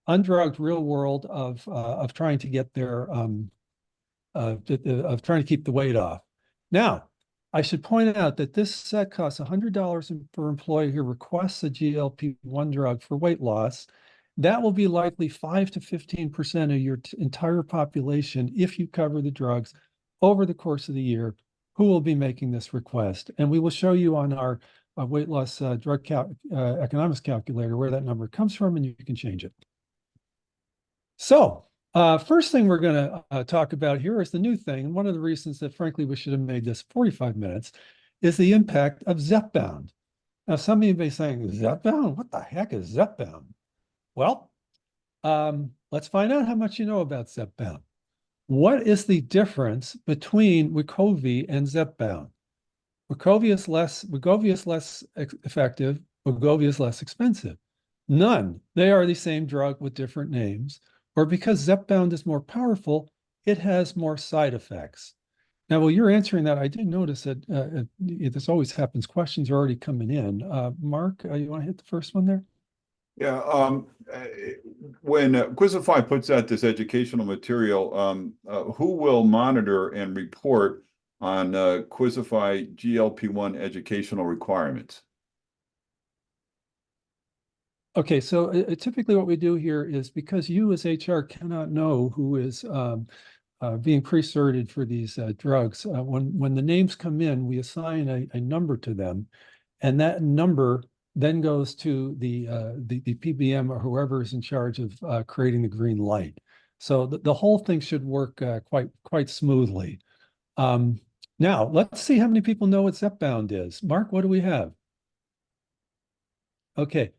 undrugged real world of trying to get their of trying to keep the weight off. Now, I should point out that this set costs $100 per employee who requests a GLP-1 drug for weight loss. That will be likely 5 to 15% of your entire population if you cover the drugs over the course of the year who will be making this request. And we will show you on our weight loss drug economics calculator where that number comes from, and you can change it. So first thing we're going to talk about here is the new thing. And one of the reasons that, frankly, we should have made this 45 minutes is the impact of Zepbound. Now, some of you may be saying, Zepbound? What the heck is Zepbound? Well, let's find out how much you know about Zepbound. What is the difference between Wegovy and Zepbound? Wegovy is less effective. Wegovy is less expensive. None. They are the same drug with different names. Or because Zepbound is more powerful, it has more side effects. Now, while you're answering that, I did notice that this always happens. Questions are already coming in. Mark, you want to hit the first one there? Yeah. When Quizzify puts out this educational material, who will monitor and report on Quizzify GLP-1 educational requirements? Okay, so typically what we do here is, because you as HR cannot know who is being pre-certed for these drugs, when the names come in, we assign a number to them, and that number then goes to the PBM or whoever is in charge of creating the green light. So the whole thing should work quite smoothly. Now, let's see how many people know what Zepbound is. Mark, what do we have? Okay.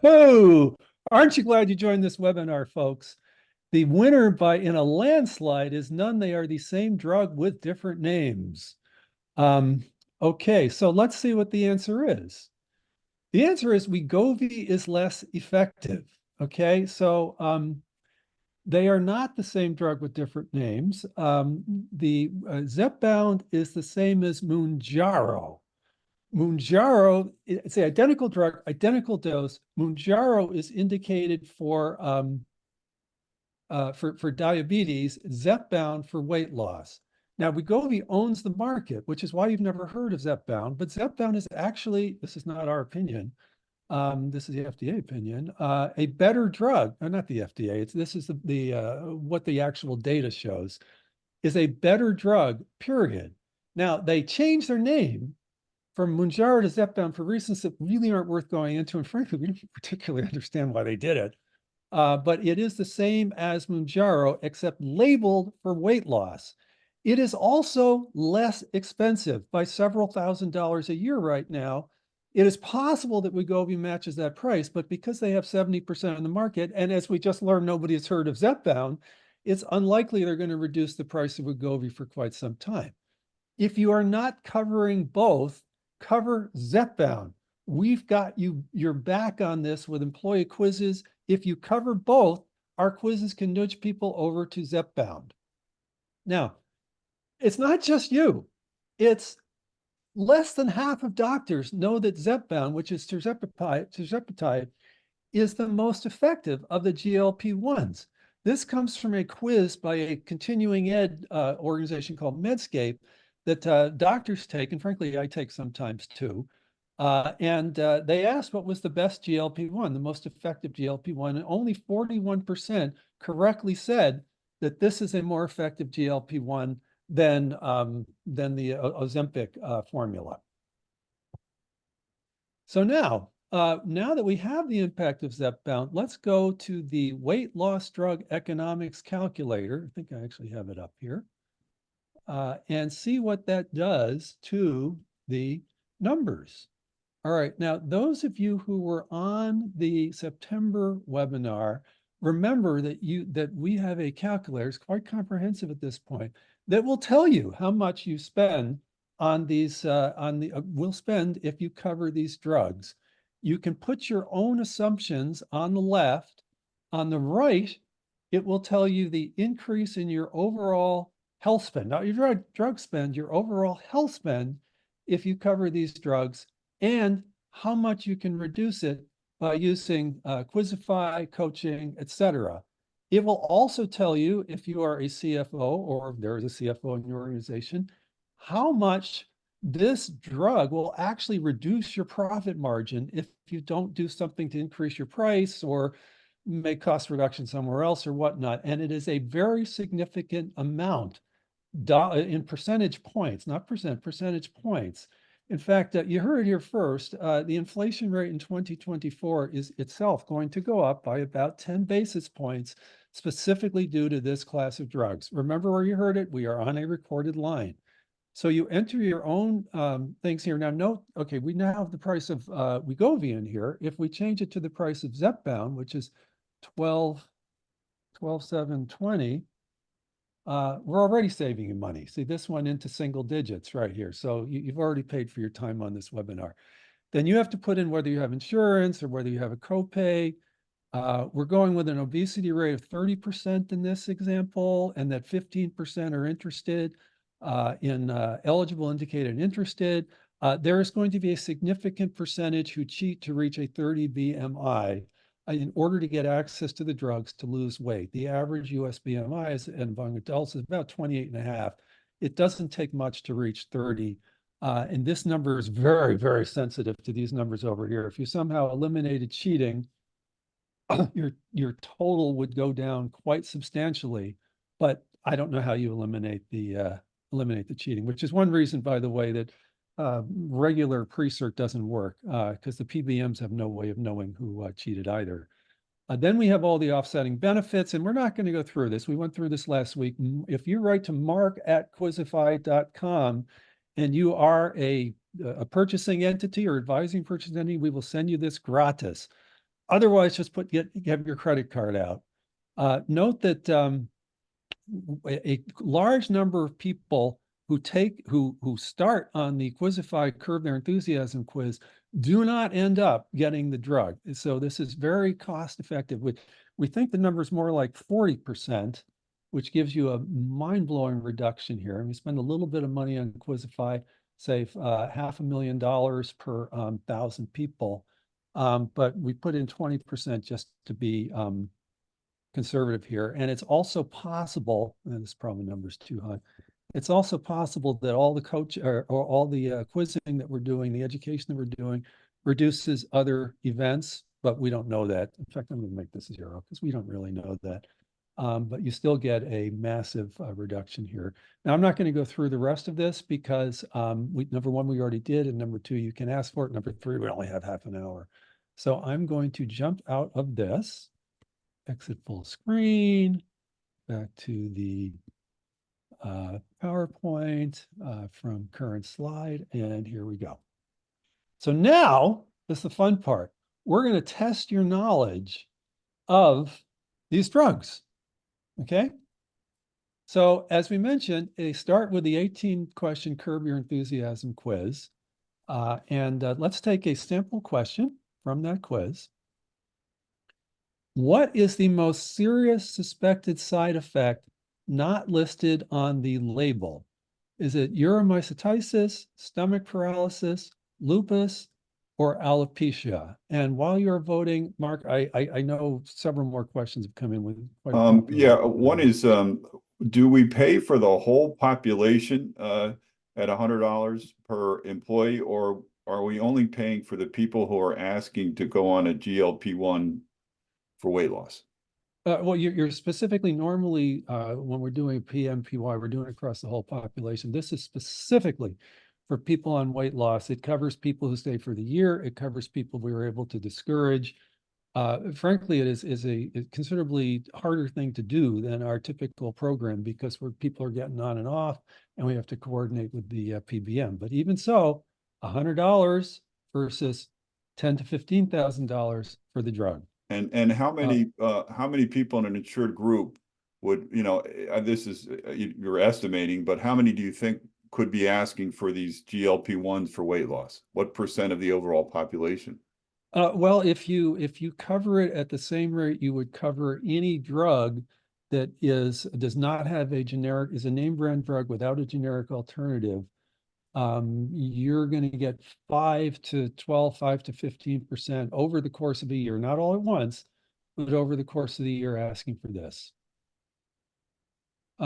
Oh, aren't you glad you joined this webinar, folks? The winner in a landslide is none. They are the same drug with different names. Okay, so let's see what the answer is. The answer is Wegovy is less effective. Okay, so they are not the same drug with different names. The Zepbound is the same as Mounjaro. Mounjaro, it's the identical drug, identical dose. Mounjaro is indicated for diabetes, Zepbound for weight loss. Now, Wegovy owns the market, which is why you've never heard of Zepbound, but Zepbound is actually, this is not our opinion, this is the FDA opinion, a better drug, not the FDA, this is what the actual data shows, is a better drug, period. Now, they changed their name from Mounjaro to Zepbound for reasons that really aren't worth going into, and frankly, we don't particularly understand why they did it. But it is the same as Mounjaro, except labeled for weight loss. It is also less expensive by several $1,000s a year right now. It is possible that Wegovy matches that price, but because they have 70% of the market, and as we just learned, nobody has heard of Zepbound, it's unlikely they're going to reduce the price of Wegovy for quite some time. If you are not covering both, cover Zepbound. We've got your back on this with employee quizzes. If you cover both, our quizzes can nudge people over to Zepbound. Now, it's not just you. It's less than half of doctors know that Zepbound, which is tirzepatide, is the most effective of the GLP-1s. This comes from a quiz by a continuing ed organization called Medscape that doctors take, and frankly, I take sometimes too. And they asked what was the best GLP-1, the most effective GLP-1, and only 41% correctly said that this is a more effective GLP-1 than the Ozempic formula. So now that we have the impact of Zepbound, let's go to the weight loss drug economics calculator. I think I actually have it up here. And see what that does to the numbers. All right, now those of you who were on the September webinar, remember that we have a calculator, it's quite comprehensive at this point, that will tell you how much you spend on these, will spend if you cover these drugs. You can put your own assumptions on the left. On the right, it will tell you the increase in your overall health spend, not your drug spend, your overall health spend if you cover these drugs, and how much you can reduce it by using Quizzify, coaching, etc. It will also tell you if you are a CFO or if there is a CFO in your organization, how much this drug will actually reduce your profit margin if you don't do something to increase your price or make cost reduction somewhere else or whatnot. And it is a very significant amount in percentage points, not percentage points. In fact, you heard it here first, the inflation rate in 2024 is itself going to go up by about 10 basis points, specifically due to this class of drugs. Remember where you heard it? We are on a recorded line. So you enter your own things here. Now note, okay, we now have the price of Wegovy in here. If we change it to the price of Zepbound, which is 12,720, we're already saving you money. See, this went into single digits right here. So you've already paid for your time on this webinar. Then you have to put in whether you have insurance or whether you have a copay. We're going with an obesity rate of 30% in this example, and that 15% are interested in eligible, indicated, and interested. There is going to be a significant percentage who cheat to reach a 30 BMI in order to get access to the drugs to lose weight. The average US BMI is, among adults, is about 28.5. It doesn't take much to reach 30. And this number is very, very sensitive to these numbers over here. If you somehow eliminated cheating, your total would go down quite substantially, but I don't know how you eliminate the cheating, which is one reason, by the way, that regular pre-cert doesn't work because the PBMs have no way of knowing who cheated either. Then we have all the offsetting benefits, and we're not going to go through this. We went through this last week. If you write to mark@quizzify.com and you are a purchasing entity or advising purchasing entity, we will send you this gratis. Otherwise, just have your credit card out. Note that a large number of people who start on the Quizzify Curb Their Enthusiasm quiz do not end up getting the drug. So this is very cost effective. We think the number is more like 40%, which gives you a mind-blowing reduction here. And we spend a little bit of money on Quizzify, save $500,000 per 1,000 people. But we put in 20% just to be conservative here. And it's also possible, and this probably number's too high, it's also possible that all the all the quizzing that we're doing, the education that we're doing, reduces other events, but we don't know that. In fact, I'm going to make this 0 because we don't really know that. But you still get a massive reduction here. Now, I'm not going to go through the rest of this because number one, we already did, and number two, you can ask for it. Number three, we only have half an hour. So I'm going to jump out of this, exit full screen, back to the PowerPoint from current slide, and here we go. So now, this is the fun part. We're going to test your knowledge of these drugs, okay? So as we mentioned, they start with the 18-question Curb Your Enthusiasm quiz. Let's take a sample question from that quiz. What is the most serious suspected side effect not listed on the label? Is it uromycetitis, stomach paralysis, lupus, or alopecia? And while you're voting, Mark, I know several more questions have come in with. Yeah, one is, do we pay for the whole population at $100 per employee, or are we only paying for the people who are asking to go on a GLP-1 for weight loss? Well, you're specifically normally, when we're doing PMPY, we're doing it across the whole population. This is specifically for people on weight loss. It covers people who stay for the year. It covers people we were able to discourage. Frankly, it is a considerably harder thing to do than our typical program because people are getting on and off, and we have to coordinate with the PBM. But even so, $100 versus $10,000 to $15,000 for the drug. And how many people in an insured group would, this is, you're estimating, but how many do you think could be asking for these GLP-1s for weight loss? What percent of the overall population? Well, if you cover it at the same rate you would cover any drug that does not have a generic, is a name brand drug without a generic alternative, you're going to get 5 to 12, 5 to 15% over the course of a year, not all at once, but over the course of the year asking for this.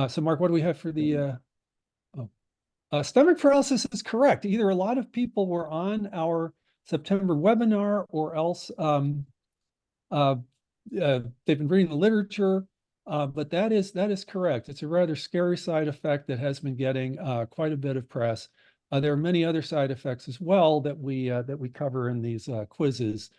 So Mark, what do we have for the, stomach paralysis is correct. Either a lot of people were on our September webinar or else they've been reading the literature, but that is correct. It's a rather scary side effect that has been getting quite a bit of press. There are many other side effects as well that we cover in these quizzes.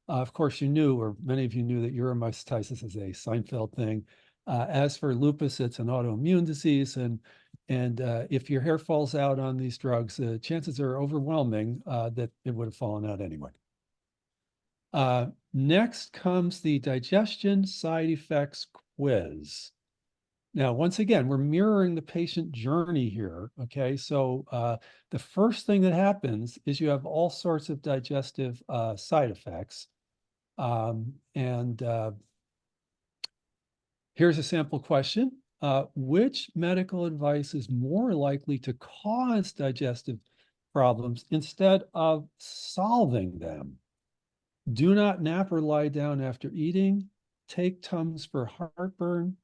Of course, you knew, or many of you knew, that uromyositis is a Seinfeld thing. As for lupus, it's an autoimmune disease, and if your hair falls out on these drugs, chances are overwhelming that it would have fallen out anyway. Next comes the digestion side effects quiz. Now, once again, we're mirroring the patient journey here. Okay, so the first thing that happens is you have all sorts of digestive side effects. Here's a sample question. Which medical advice is more likely to cause digestive problems instead of solving them? Do not nap or lie down after eating. Take Tums for heartburn.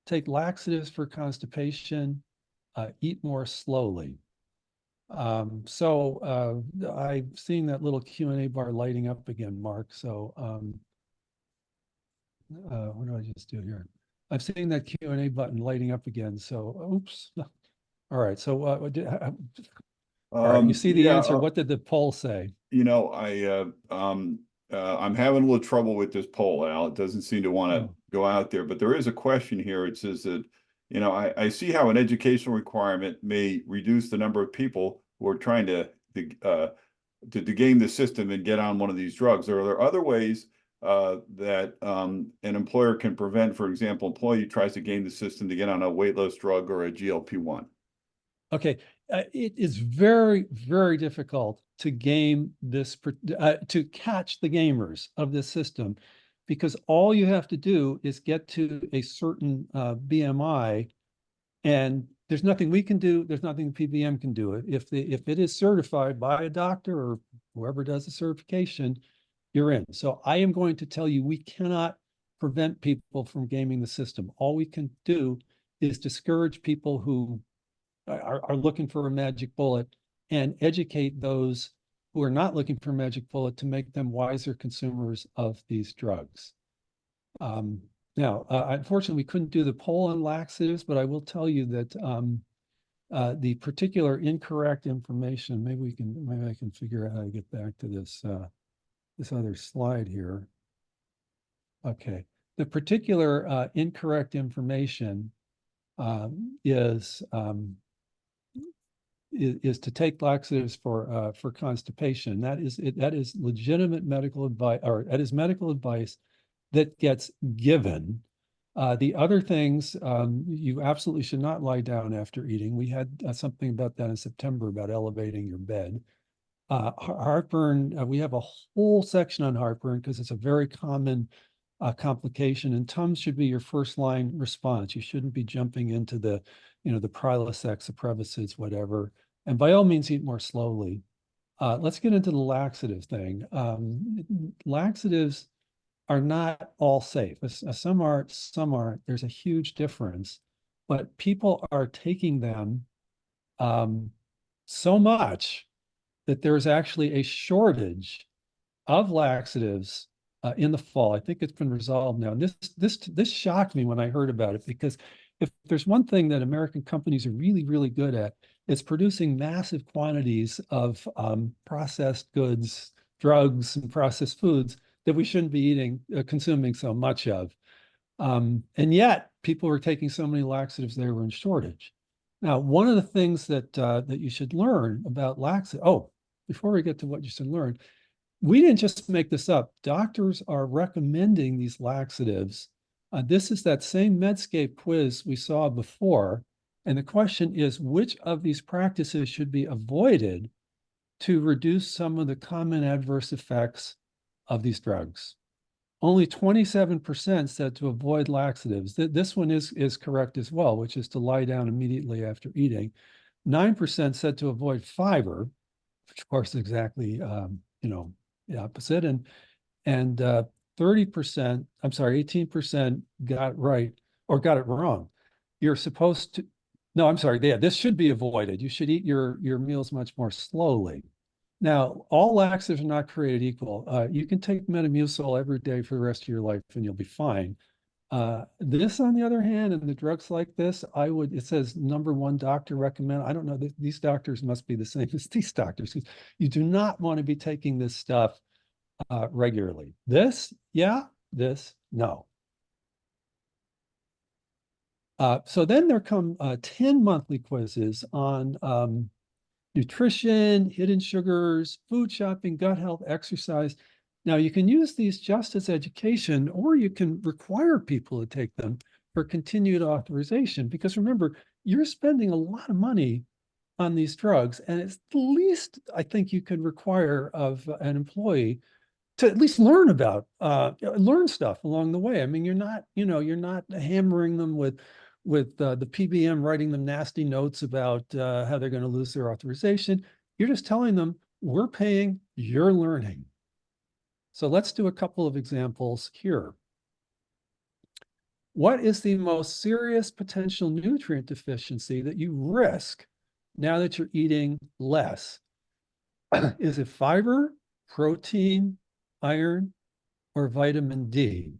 Take laxatives for constipation. Eat more slowly. I'm seeing that little Q&A bar lighting up again, Mark. So what do I just do here? I'm seeing that Q&A button lighting up again. So, oops. All right. So all right, you see the answer. What did the poll say? You know, I'm having a little trouble with this poll, Al. It doesn't seem to want to go out there, but there is a question here. It says that, you know, I see how an educational requirement may reduce the number of people who are trying to game the system and get on one of these drugs. Are there other ways that an employer can prevent, for example, employee tries to game the system to get on a weight loss drug or a GLP-1? Okay, it is very, very difficult to game this, to catch the gamers of this system, because all you have to do is get to a certain BMI, and there's nothing we can do. There's nothing the PBM can do. If it is certified by a doctor or whoever does the certification, you're in. So I am going to tell you, we cannot prevent people from gaming the system. All we can do is discourage people who are looking for a magic bullet and educate those who are not looking for a magic bullet to make them wiser consumers of these drugs. Now, unfortunately, we couldn't do the poll on laxatives, but I will tell you that the particular incorrect information, maybe I can figure out how to get back to this this other slide here. Okay, the particular incorrect information is to take laxatives for constipation. That is legitimate medical advice, or that is medical advice that gets given. The other things, you absolutely should not lie down after eating. We had something about that in September about elevating your bed. Heartburn, we have a whole section on heartburn because it's a very common complication, and Tums should be your first line response. You shouldn't be jumping into the, the Prilosec, the Prevacid, whatever. And by all means, eat more slowly. Let's get into the laxative thing. Laxatives are not all safe. Some are, some aren't. There's a huge difference, but people are taking them so much that there's actually a shortage of laxatives in the fall. I think it's been resolved now. And this shocked me when I heard about it, because if there's one thing that American companies are really, really good at, it's producing massive quantities of processed goods, drugs, and processed foods that we shouldn't be consuming so much of. And yet people were taking so many laxatives, they were in shortage. Now, one of the things that you should learn about laxatives, before we get to what you should learn, we didn't just make this up. Doctors are recommending these laxatives. This is that same Medscape quiz we saw before. And the question is, which of these practices should be avoided to reduce some of the common adverse effects of these drugs? Only 27% said to avoid laxatives. This one is correct as well, which is to lie down immediately after eating. 9% said to avoid fiber, which of course is exactly, the opposite. And 30%, I'm sorry, 18% got it right or got it wrong. You're supposed to, no, I'm sorry, yeah, this should be avoided. You should eat your meals much more slowly. Now, all laxatives are not created equal. You can take Metamucil every day for the rest of your life and you'll be fine. This, on the other hand, and the drugs like this, it says #1 doctor recommend. I don't know, these doctors must be the same as these doctors. You do not want to be taking this stuff regularly. This, yeah, this, no. So then there come 10 monthly quizzes on nutrition, hidden sugars, food shopping, gut health, exercise. Now, you can use these just as education, or you can require people to take them for continued authorization. Because remember, you're spending a lot of money on these drugs, and it's the least I think you could require of an employee to at least learn stuff along the way. I mean, you're not hammering them with the PBM writing them nasty notes about how they're going to lose their authorization. You're just telling them, we're paying, you're learning. So let's do a couple of examples here. What is the most serious potential nutrient deficiency that you risk now that you're eating less? Is it fiber, protein, iron, or vitamin D?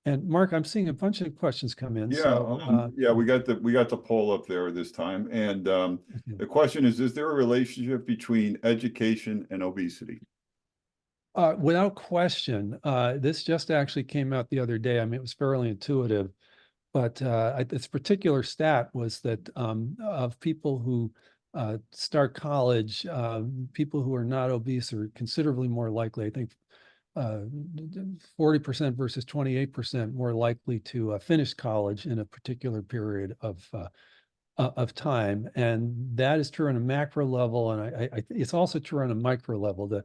And Mark, I'm seeing a bunch of questions come in. Yeah, we got the poll up there this time. And the question is there a relationship between education and obesity? Without question, this just actually came out the other day. I mean, it was fairly intuitive, but this particular stat was that of people who start college, people who are not obese are considerably more likely, I think 40% versus 28% more likely to finish college in a particular period of time. And that is true on a macro level. And it's also true on a micro level. The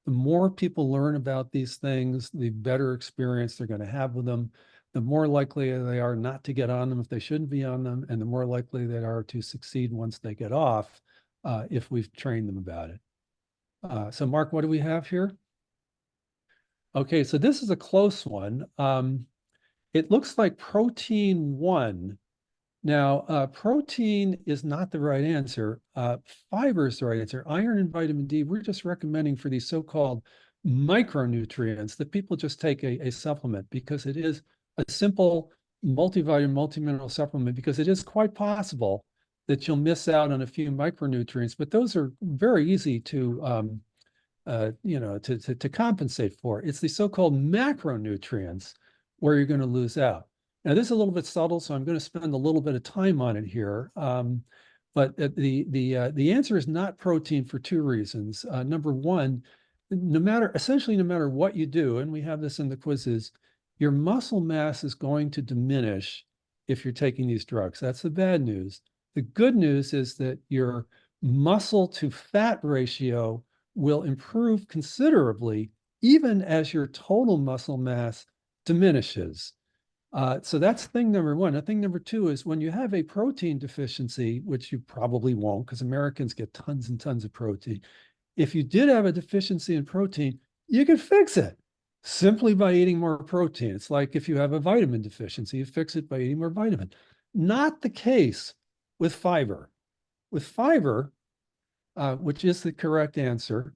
more people learn about these things, the better experience they're going to have with them, the more likely they are not to get on them if they shouldn't be on them, and the more likely they are to succeed once they get off, if we've trained them about it. So Mark, what do we have here? Okay, so this is a close one. It looks like protein won. Now, protein is not the right answer. Fiber is the right answer. Iron and vitamin D, we're just recommending for these so-called micronutrients that people just take a supplement, because it is a simple multivitamin, multimineral supplement, because it is quite possible that you'll miss out on a few micronutrients, but those are very easy to compensate for. It's the so-called macronutrients where you're going to lose out. Now, this is a little bit subtle, so I'm going to spend a little bit of time on it here. But the answer is not protein for two reasons. Number one, essentially no matter what you do, and we have this in the quizzes, your muscle mass is going to diminish if you're taking these drugs. That's the bad news. The good news is that your muscle to fat ratio will improve considerably even as your total muscle mass diminishes. So that's thing number one. Thing number two is when you have a protein deficiency, which you probably won't because Americans get tons and tons of protein. If you did have a deficiency in protein, you could fix it simply by eating more protein. It's like if you have a vitamin deficiency, you fix it by eating more vitamin. Not the case with fiber. With fiber, which is the correct answer,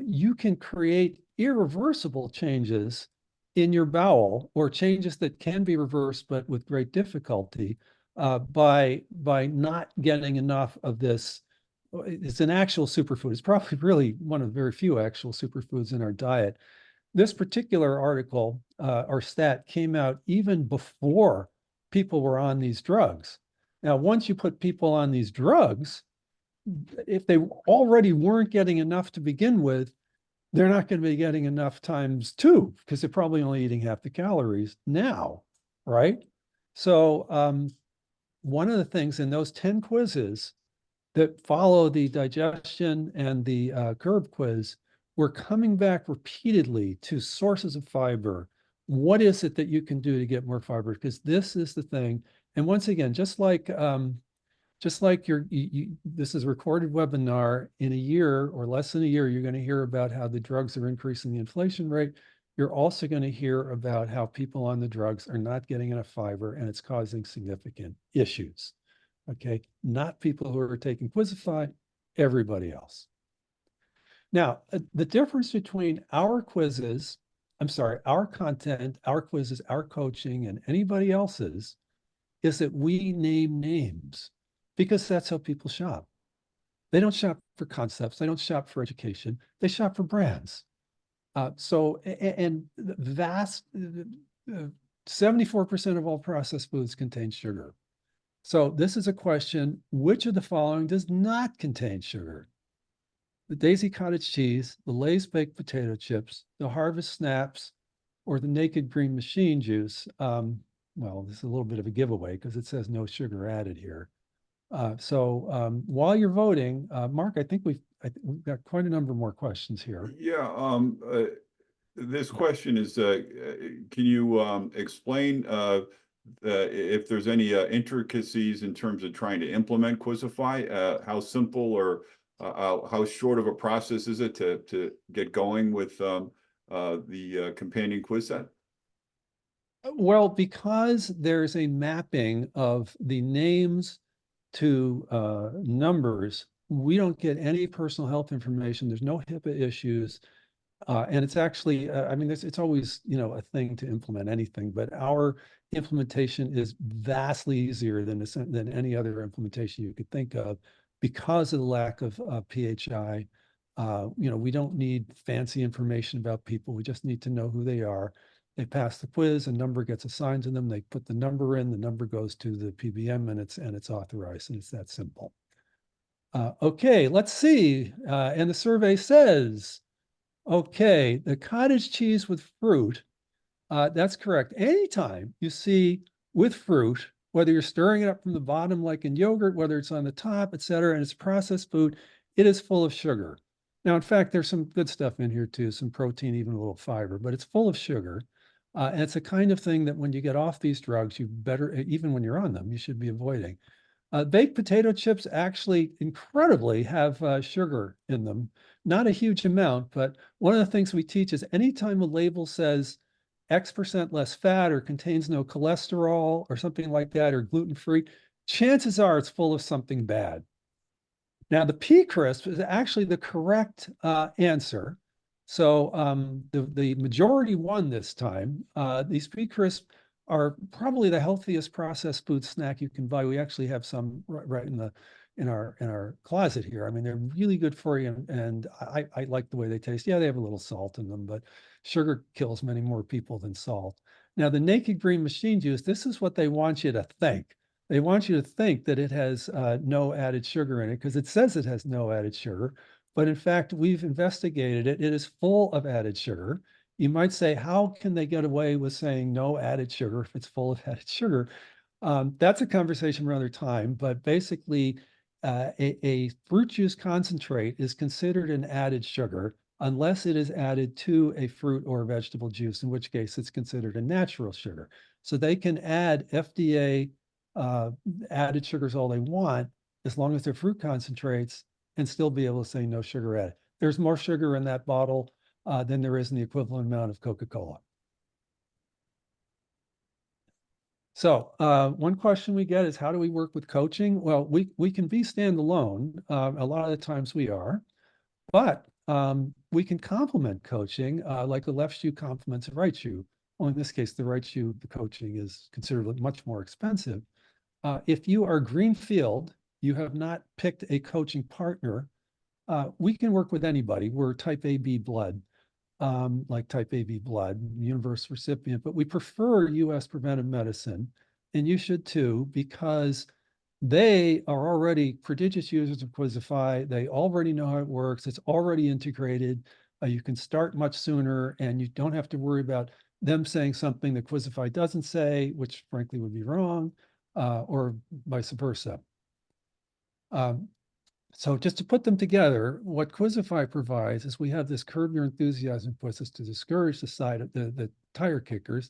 you can create irreversible changes in your bowel, or changes that can be reversed, but with great difficulty, by not getting enough of this. It's an actual superfood. It's probably really one of the very few actual superfoods in our diet. This particular article or stat came out even before people were on these drugs. Now, once you put people on these drugs, if they already weren't getting enough to begin with, they're not going to be getting enough times two, because they're probably only eating half the calories now, right? So one of the things in those 10 quizzes that follow the digestion and the curb quiz, we're coming back repeatedly to sources of fiber. What is it that you can do to get more fiber? Because this is the thing. And once again, just like Just like this is a recorded webinar, in a year or less than a year, you're going to hear about how the drugs are increasing the inflation rate. You're also going to hear about how people on the drugs are not getting enough fiber and it's causing significant issues. Okay, not people who are taking Quizzify, everybody else. Now, the difference between our quizzes, I'm sorry, our content, our quizzes, our coaching, and anybody else's is that we name names because that's how people shop. They don't shop for concepts. They don't shop for education. They shop for brands. And the vast 74% of all processed foods contain sugar. So this is a question, which of the following does not contain sugar? The Daisy Cottage cheese, the Lay's baked potato chips, the Harvest snaps, or the Naked Green Machine juice. Well, this is a little bit of a giveaway because it says no sugar added here. While you're voting, Mark, I think we've got quite a number more questions here. Yeah, this question is, can you explain if there's any intricacies in terms of trying to implement Quizzify? How simple or how short of a process is it to get going with the companion quiz set? Well, because there's a mapping of the names to numbers, we don't get any personal health information. There's no HIPAA issues. And it's actually, I mean, it's always, a thing to implement anything, but our implementation is vastly easier than any other implementation you could think of because of the lack of PHI. We don't need fancy information about people. We just need to know who they are. They pass the quiz, a number gets assigned to them. They put the number in, the number goes to the PBM, and it's authorized, and it's that simple. Okay, let's see. And the survey says, okay, the cottage cheese with fruit, that's correct. Anytime you see with fruit, whether you're stirring it up from the bottom like in yogurt, whether it's on the top, et cetera, and it's processed food, it is full of sugar. Now, in fact, there's some good stuff in here too, some protein, even a little fiber, but it's full of sugar. And it's a kind of thing that when you get off these drugs, you better, even when you're on them, you should be avoiding. Baked potato chips actually incredibly have sugar in them. Not a huge amount, but one of the things we teach is anytime a label says X% less fat or contains no cholesterol or something like that, or gluten-free, chances are it's full of something bad. Now, the pea crisp is actually the correct answer. So the majority won this time. These pea crisp are probably the healthiest processed food snack you can buy. We actually have some right in our closet here. I mean, they're really good for you, and I like the way they taste. Yeah, they have a little salt in them, but sugar kills many more people than salt. Now, the Naked Green Machine juice, this is what they want you to think. They want you to think that it has no added sugar in it because it says it has no added sugar. But in fact, we've investigated it. It is full of added sugar. You might say, how can they get away with saying no added sugar if it's full of added sugar? That's a conversation for another time. But basically, a fruit juice concentrate is considered an added sugar unless it is added to a fruit or vegetable juice, in which case it's considered a natural sugar. So they can add FDA added sugars all they want, as long as they're fruit concentrates, and still be able to say no sugar added. There's more sugar in that bottle than there is in the equivalent amount of Coca-Cola. So one question we get is, how do we work with coaching? Well, we can be standalone. A lot of the times we are, but we can complement coaching like the left shoe complements the right shoe. Well, in this case, the right shoe, the coaching is considerably much more expensive. If you are greenfield, you have not picked a coaching partner, we can work with anybody. We're type AB blood, like type AB blood, universal recipient, but we prefer US preventive medicine, and you should too, because they are already prodigious users of Quizzify. They already know how it works. It's already integrated. You can start much sooner, and you don't have to worry about them saying something that Quizzify doesn't say, which frankly would be wrong, or vice versa. So just to put them together, what Quizzify provides is we have this curb your enthusiasm quizzes to discourage the tire kickers.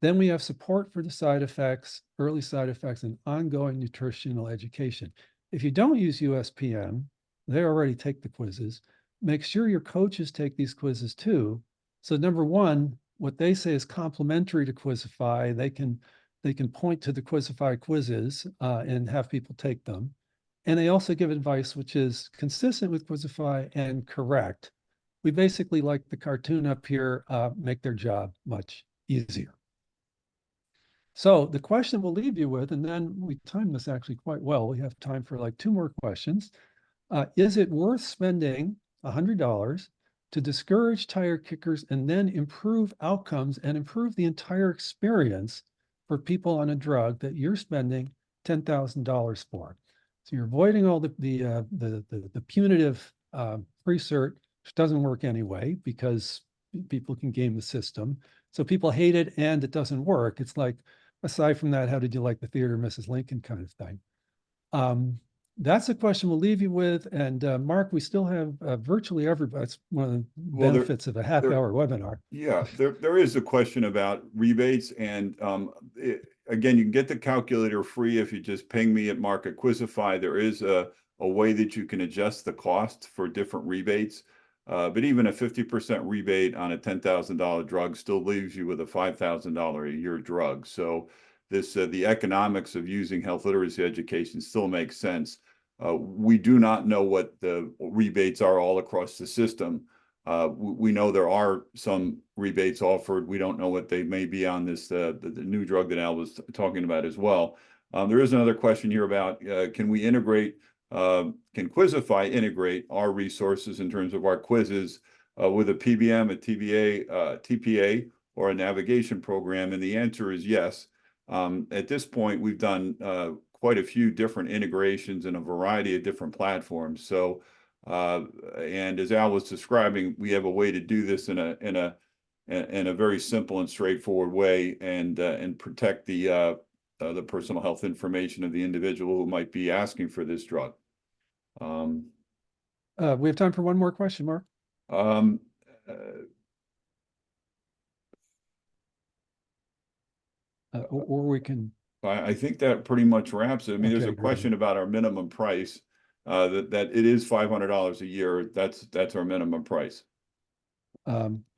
Then we have support for the side effects, early side effects, and ongoing nutritional education. If you don't use USPN, they already take the quizzes. Make sure your coaches take these quizzes too. So number one, what they say is complementary to Quizzify. They can point to the Quizzify quizzes and have people take them. And they also give advice which is consistent with Quizzify and correct. We basically, like the cartoon up here, make their job much easier. So the question we'll leave you with, and then we timed this actually quite well. We have time for like 2 more questions. Is it worth spending $100 to discourage tire kickers and then improve outcomes and improve the entire experience for people on a drug that you're spending $10,000 for? So you're avoiding all the punitive pre-cert, which doesn't work anyway because people can game the system. So people hate it and it doesn't work. It's like, aside from that, how did you like the theater, Mrs. Lincoln kind of thing? That's a question we'll leave you with. And Mark, we still have virtually everybody. That's one of the benefits of a half-hour webinar. Yeah, there is a question about rebates. And again, you can get the calculator free if you just ping me at Mark at Quizzify. There is a way that you can adjust the cost for different rebates. But even a 50% rebate on a $10,000 drug still leaves you with a $5,000 a year drug. So this the economics of using health literacy education still makes sense. We do not know what the rebates are all across the system. We know there are some rebates offered. We don't know what they may be on this the new drug that Al was talking about as well. There is another question here about can we integrate? Can Quizzify integrate our resources in terms of our quizzes with a PBM, a TPA, or a navigation program? And the answer is yes. At this point, we've done quite a few different integrations in a variety of different platforms. So, and as Al was describing, we have a way to do this in a very simple and straightforward way, and protect the personal health information of the individual who might be asking for this drug. We have time for one more question, Mark. Or we can. I think that pretty much wraps it. I mean, there's a question about our minimum price. That it is $500 a year. That's our minimum price.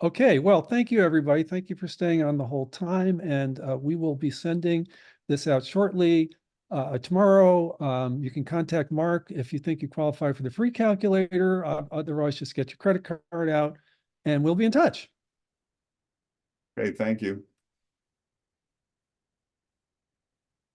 Okay, well, thank you, everybody. Thank you for staying on the whole time, and we will be sending this out shortly. Tomorrow, you can contact Mark if you think you qualify for the free calculator. Otherwise, just get your credit card out, and we'll be in touch. Okay, thank you.